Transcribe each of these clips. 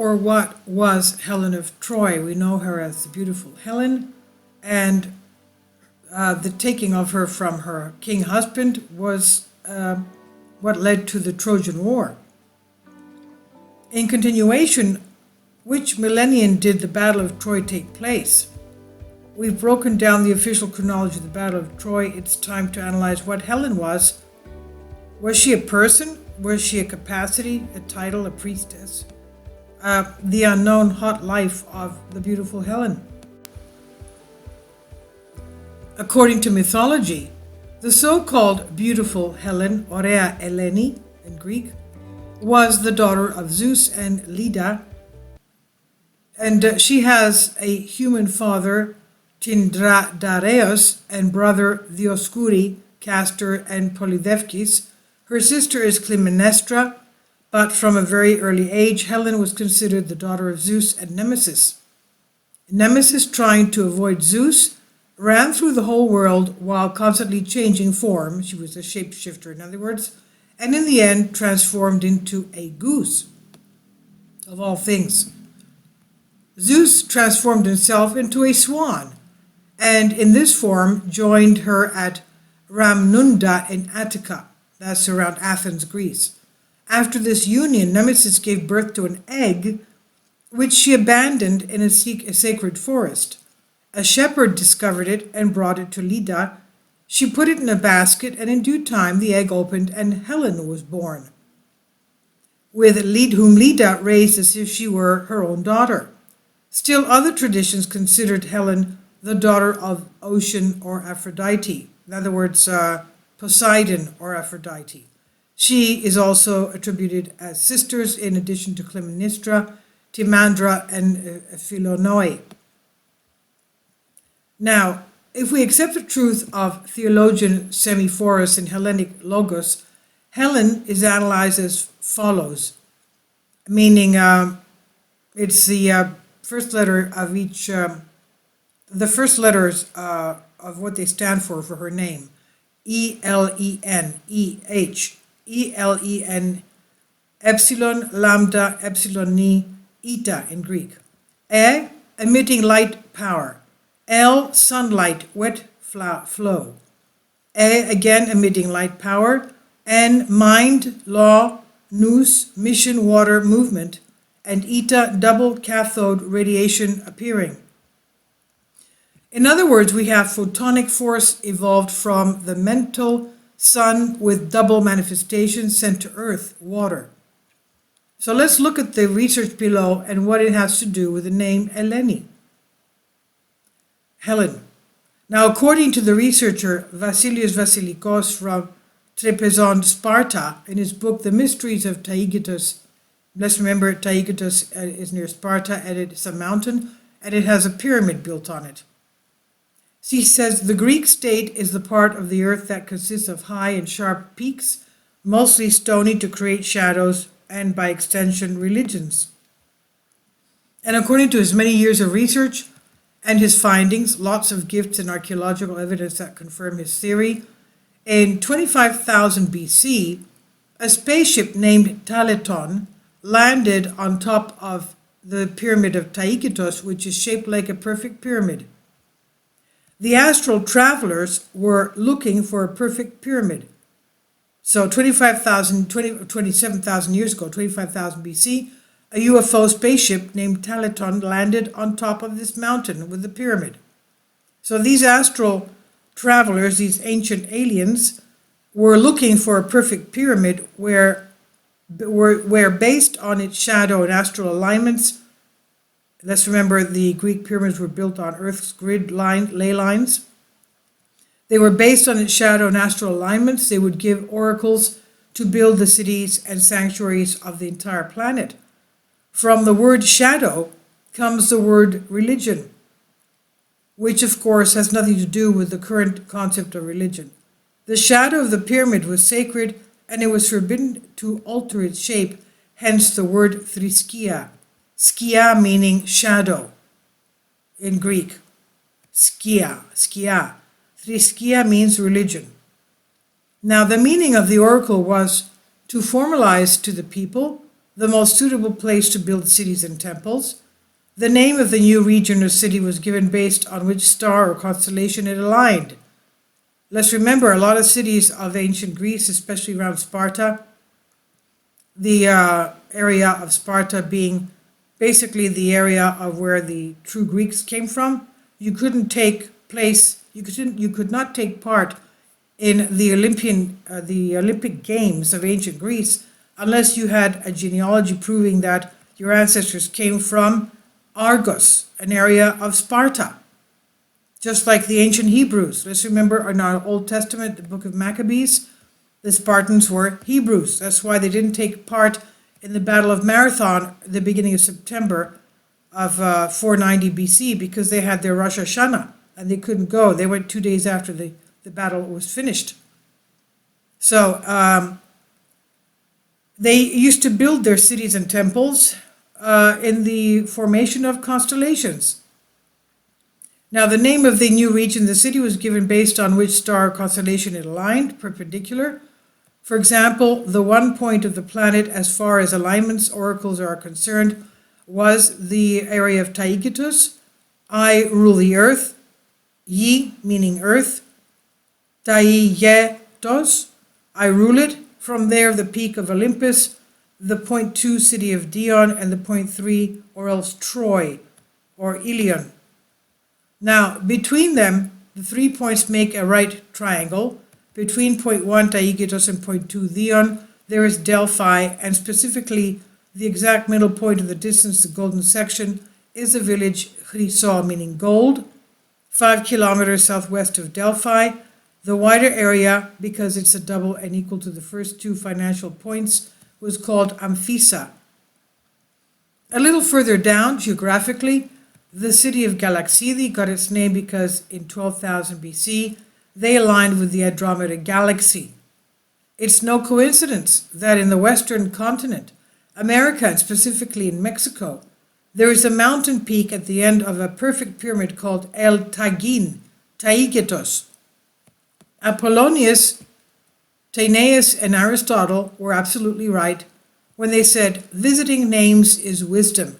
or what was Helen of Troy? We know her as the Beautiful Helen, and the taking of her from her king husband was what led to the Trojan War. In continuation, which millennium did the Battle of Troy take place? We've broken down the official chronology of the Battle of Troy. It's time to analyze what Helen was. Was she a person? Was she a capacity, a title, a priestess? The unknown hot life of the Beautiful Helen. According to mythology, the so-called Beautiful Helen, Aurea Eleni in Greek, was the daughter of Zeus and Leda, and she has a human father, Tyndareus, and brother Dioscuri, Castor, and Polydeuces. Her sister is Clytemnestra, but from a very early age, Helen was considered the daughter of Zeus and Nemesis. Nemesis, trying to avoid Zeus, ran through the whole world while constantly changing form. She was a shapeshifter, in other words, and in the end transformed into a goose, of all things. Zeus transformed himself into a swan, and in this form joined her at Ramnunda in Attica, that's around Athens, Greece. After this union, Nemesis gave birth to an egg, which she abandoned in a sacred forest. A shepherd discovered it and brought it to Leda. She put it in a basket, and in due time the egg opened and Helen was born, whom Leda raised as if she were her own daughter. Still, other traditions considered Helen the daughter of Ocean or Aphrodite, in other words, Poseidon or Aphrodite. She is also attributed as sisters in addition to Clytemnestra, Timandra, and Philonoe. Now, if we accept the truth of theologian Semiphorus in Hellenic Logos, Helen is analyzed as follows, meaning it's the first letter of each, the first letters of what they stand for her name. E-L-E-N, E-H, E-L-E-N, epsilon, lambda, epsilon, ni, eta in Greek. E, emitting light power. L, sunlight, wet flow. A, again emitting light power. N, mind, law, nous, mission, water, movement. And eta, double cathode radiation appearing. In other words, we have photonic force evolved from the mental sun with double manifestation sent to earth, water. So let's look at the research below and what it has to do with the name Eleni. Helen. Now, according to the researcher Vasilios Vasilikos from Trapezon, Sparta, in his book The Mysteries of Taygetus, let's remember Taygetus is near Sparta, and it's a mountain, and it has a pyramid built on it. He says the Greek state is the part of the earth that consists of high and sharp peaks, mostly stony to create shadows, and by extension, religions. And according to his many years of research and his findings, lots of gifts and archaeological evidence that confirm his theory, in 25,000 BC, a spaceship named Talaton landed on top of the pyramid of Taygetus, which is shaped like a perfect pyramid. The astral travelers were looking for a perfect pyramid. So 27,000 years ago, 25,000 BC, a UFO spaceship named Talaton landed on top of this mountain with the pyramid. So these astral travelers, these ancient aliens, were looking for a perfect pyramid where based on its shadow and astral alignments. Let's remember the Greek pyramids were built on Earth's grid ley lines. They were based on its shadow and astral alignments. They would give oracles to build the cities and sanctuaries of the entire planet. From the word shadow comes the word religion, which of course has nothing to do with the current concept of religion. The shadow of the pyramid was sacred, and it was forbidden to alter its shape, hence the word thriskia. Skia meaning shadow in Greek. Skia. Thriskia means religion. Now the meaning of the oracle was to formalize to the people the most suitable place to build cities and temples. The name of the new region or city was given based on which star or constellation it aligned. Let's remember, a lot of cities of ancient Greece, especially around Sparta, the area of Sparta being basically the area of where the true Greeks came from, you could not take part in the Olympic Games of ancient Greece unless you had a genealogy proving that your ancestors came from Argos, an area of Sparta. Just like the ancient Hebrews. Let's remember in our Old Testament, the book of Maccabees, the Spartans were Hebrews. That's why they didn't take part in the Battle of Marathon at the beginning of September of 490 BC because they had their Rosh Hashanah and they couldn't go. They went 2 days after the battle was finished. So they used to build their cities and temples in the formation of constellations. Now, the name of the new region, the city, was given based on which star or constellation it aligned, perpendicular. For example, the one point of the planet as far as alignments, oracles are concerned, was the area of Taygetus. I rule the earth. Yi, meaning earth. Taietos, I rule it. From there, the peak of Olympus, the point 2 city of Dion, and the point 3, or else Troy, or Ilion. Now, between them, the 3 points make a right triangle. Between point 1, Taygetus, and point 2, Dion, there is Delphi, and specifically the exact middle point of the distance, the golden section, is the village Chryso, meaning gold, 5 kilometers southwest of Delphi. The wider area, because it's a double and equal to the first 2 financial points, was called Amphissa. A little further down, geographically, the city of Galaxidi got its name because in 12,000 BC, they aligned with the Andromeda Galaxy. It's no coincidence that in the western continent, America, and specifically in Mexico, there is a mountain peak at the end of a perfect pyramid called El Taguin, Taygetus. Apollonius, Timaeus, and Aristotle were absolutely right when they said, visiting names is wisdom.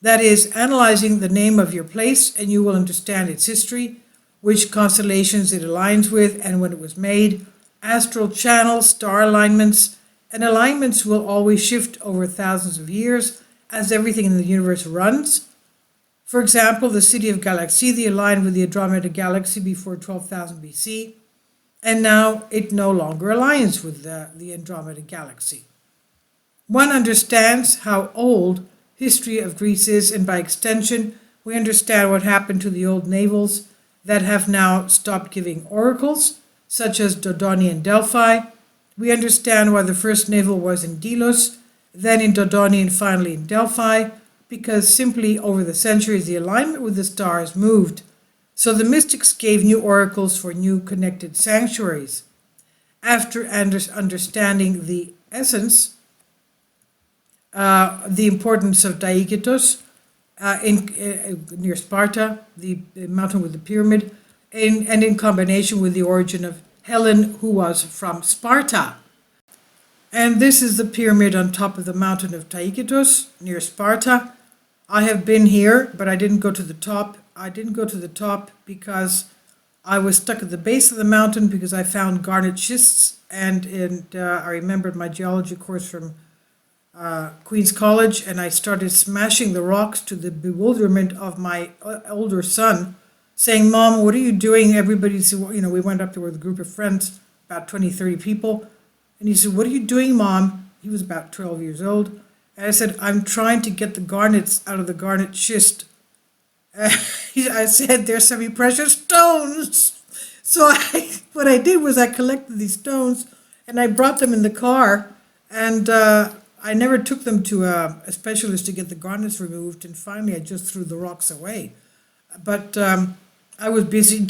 That is, analyzing the name of your place and you will understand its history, which constellations it aligns with and when it was made, astral channels, star alignments, and alignments will always shift over thousands of years as everything in the universe runs. For example, the city of Galaxidi aligned with the Andromeda Galaxy before 12,000 BC, and now it no longer aligns with the Andromeda Galaxy. One understands how old history of Greece is, and by extension, we understand what happened to the old navals that have now stopped giving oracles, such as Dodoni and Delphi. We understand why the first naval was in Delos, then in Dodoni, and finally in Delphi, because simply over the centuries the alignment with the stars moved. So the mystics gave new oracles for new connected sanctuaries. After understanding the essence, the importance of Taygetus near Sparta, the mountain with the pyramid, and in combination with the origin of Helen, who was from Sparta. And this is the pyramid on top of the mountain of Taygetus near Sparta. I have been here, but I didn't go to the top. I didn't go to the top because I was stuck at the base of the mountain because I found garnet schists, and I remembered my geology course from Queen's College, and I started smashing the rocks to the bewilderment of my older son, saying, "Mom, what are you doing?" Everybody's, we went up there with a group of friends, about 20, 30 people. And he said, "What are you doing, Mom?" He was about 12 years old. And I said, "I'm trying to get the garnets out of the garnet schist." I said, "They're semi-precious stones." So what I did was I collected these stones and I brought them in the car, and I never took them to a specialist to get the garnets removed, and finally I just threw the rocks away. But I was busy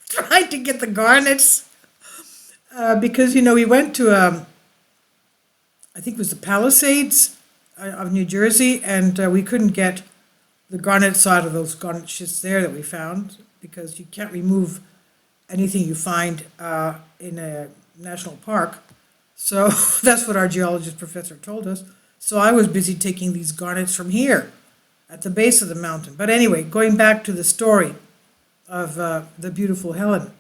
trying to get the garnets because, we went to, I think it was the Palisades of New Jersey, and we couldn't get the garnets out of those garnet schists there that we found, because you can't remove anything you find in a national park. So that's what our geologist professor told us. So I was busy taking these garnets from here at the base of the mountain. But anyway, going back to the story of the beautiful Helen.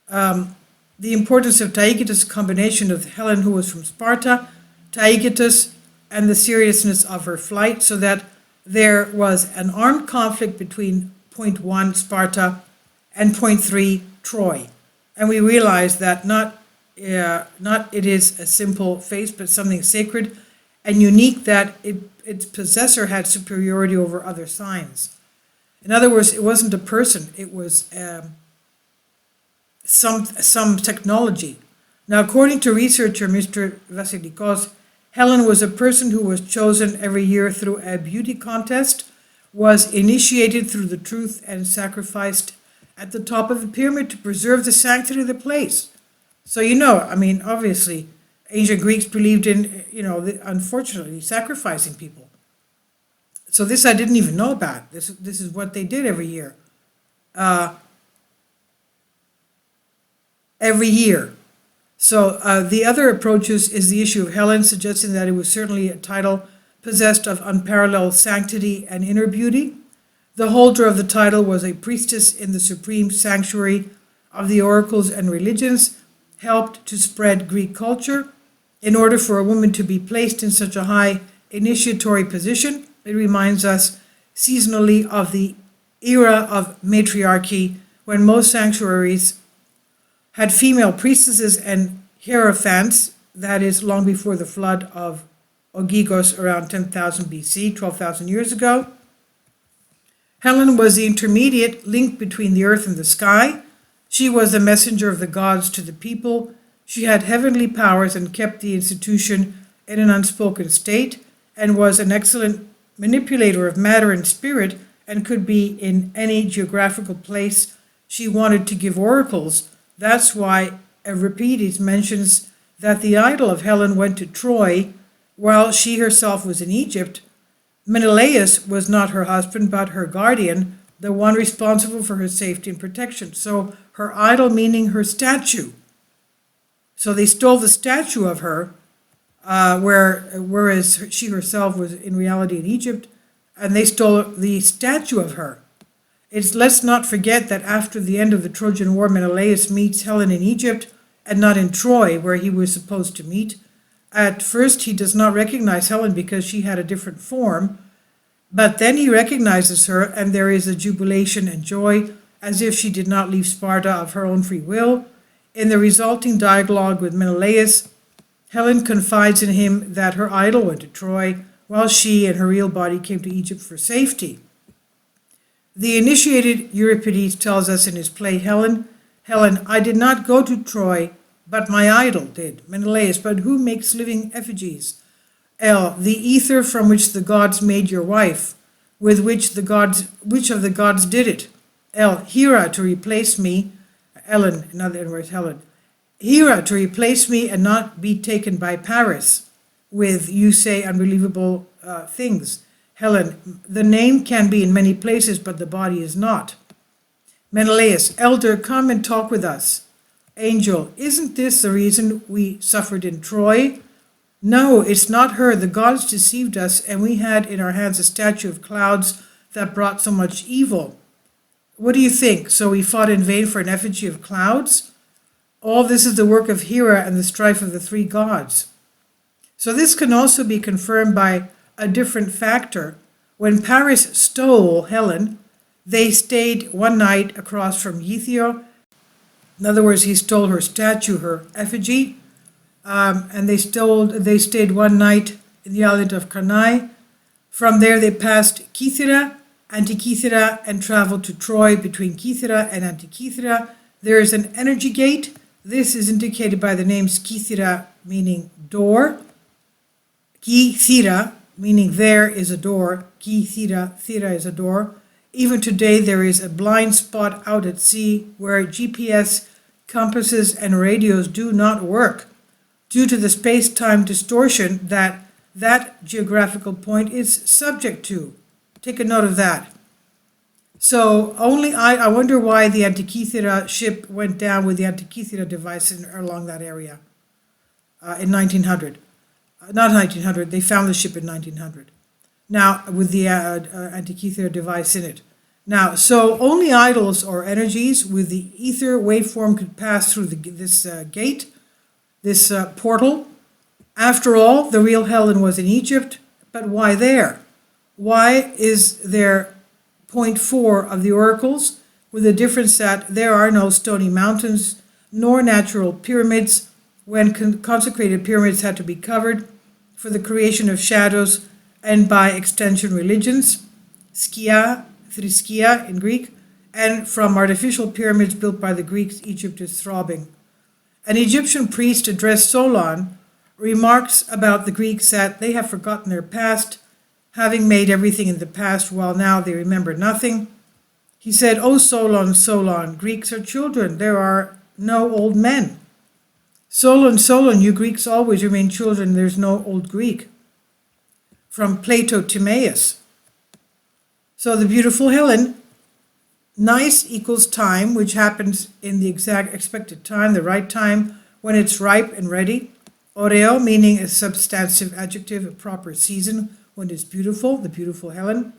The importance of Taygetus' combination of Helen, who was from Sparta, Taygetus, and the seriousness of her flight, so that there was an armed conflict between point 1, Sparta, and point 3, Troy. And we realized that not it is a simple face, but something sacred and unique, that its possessor had superiority over other signs. In other words, it wasn't a person, it was some technology. Now, according to researcher Mr. Vasilikos, Helen was a person who was chosen every year through a beauty contest, was initiated through the truth, and sacrificed at the top of the pyramid to preserve the sanctity of the place. So, obviously, ancient Greeks believed in, unfortunately, sacrificing people. So this I didn't even know about. This is what they did every year. So the other approaches is the issue of Helen, suggesting that it was certainly a title possessed of unparalleled sanctity and inner beauty. The holder of the title was a priestess in the supreme sanctuary of the oracles and religions, helped to spread Greek culture. In order for a woman to be placed in such a high initiatory position, it reminds us seasonally of the era of matriarchy, when most sanctuaries had female priestesses and hierophants, that is, long before the flood of Ogyges around 10,000 BC, 12,000 years ago. Helen was the intermediate link between the earth and the sky. She was the messenger of the gods to the people. She had heavenly powers and kept the institution in an unspoken state, and was an excellent manipulator of matter and spirit, and could be in any geographical place she wanted to give oracles. That's why Euripides mentions that the idol of Helen went to Troy while she herself was in Egypt. Menelaus was not her husband, but her guardian, the one responsible for her safety and protection. So her idol meaning her statue. So they stole the statue of her, whereas she herself was in reality in Egypt, and they stole the statue of her. Let's not forget that after the end of the Trojan War, Menelaus meets Helen in Egypt and not in Troy, where he was supposed to meet. At first, he does not recognize Helen because she had a different form, but then he recognizes her, and there is a jubilation and joy, as if she did not leave Sparta of her own free will. In the resulting dialogue with Menelaus, Helen confides in him that her idol went to Troy, while she and her real body came to Egypt for safety. The initiated Euripides tells us in his play Helen, I did not go to Troy, but my idol did. Menelaus, but who makes living effigies? The ether from which the gods made your wife, with which of the gods did it? Hera to replace me, Ellen, in other words, Helen. Hera to replace me and not be taken by Paris with, you say, unbelievable things. Helen, the name can be in many places, but the body is not. Menelaus, elder, come and talk with us. Angel, isn't this the reason we suffered in Troy? No, it's not her. The gods deceived us, and we had in our hands a statue of clouds that brought so much evil. What do you think? So we fought in vain for an effigy of clouds? All this is the work of Hera and the strife of the three gods. So this can also be confirmed by a different factor. When Paris stole Helen, they stayed one night across from Ythio. In other words, he stole her statue, her effigy, and they stayed one night in the island of Cannae. From there they passed Kythera, Antikythera, and traveled to Troy. Between Kythera and Antikythera there is an energy gate. This is indicated by the name Kythera, meaning door. Kythera, meaning there is a door. Kythera, thera is a door. Even today there is a blind spot out at sea where GPS, compasses, and radios do not work due to the space-time distortion that geographical point is subject to. Take a note of that. So only I wonder why the Antikythera ship went down with the Antikythera device along that area in 1900. Not 1900, they found the ship in 1900. Now, with the Antikythera device in it. Now, so only idols or energies with the ether waveform could pass through this gate, this portal. After all, the real Helen was in Egypt, but why there? Why is there point 4 of the oracles, with the difference that there are no stony mountains nor natural pyramids, when consecrated pyramids had to be covered for the creation of shadows and by extension religions, skia, thriskia in Greek, and from artificial pyramids built by the Greeks, Egypt is throbbing. An Egyptian priest addressed Solon remarks about the Greeks that they have forgotten their past, having made everything in the past while now they remember nothing. He said, "O Solon, Solon, Greeks are children, there are no old men." Solon, Solon, you Greeks always remain children, there's no old Greek. From Plato Timaeus. So the beautiful Helen, nice equals time, which happens in the exact expected time, the right time, when it's ripe and ready. Oreo, meaning a substantive adjective, a proper season, when it's beautiful, the beautiful Helen.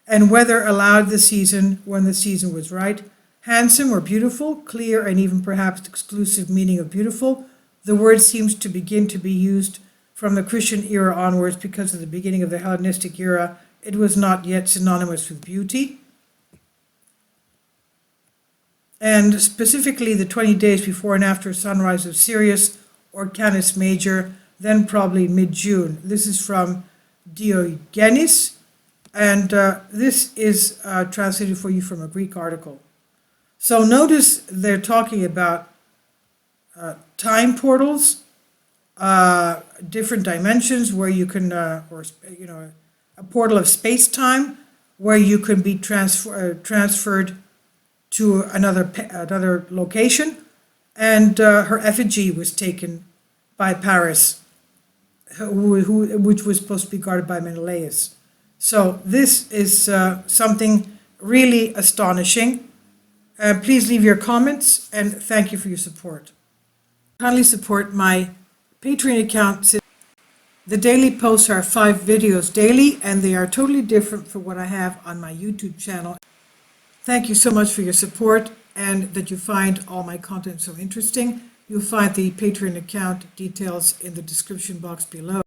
And weather allowed the season when the season was right. Handsome or beautiful, clear and even perhaps exclusive meaning of beautiful. The word seems to begin to be used from the Christian era onwards because of the beginning of the Hellenistic era. It was not yet synonymous with beauty. And specifically the 20 days before and after sunrise of Sirius or Canis Major, then probably mid-June. This is from Diogenes, and this is translated for you from a Greek article. So notice they're talking about time portals, different dimensions where you can, a portal of space-time where you can be transferred to another location, and her effigy was taken by Paris, which was supposed to be guarded by Menelaus. So this is something really astonishing. Please leave your comments, and thank you for your support. Kindly support my Patreon account. The daily posts are 5 videos daily, and they are totally different from what I have on my YouTube channel. Thank you so much for your support and that you find all my content so interesting. You'll find the Patreon account details in the description box below.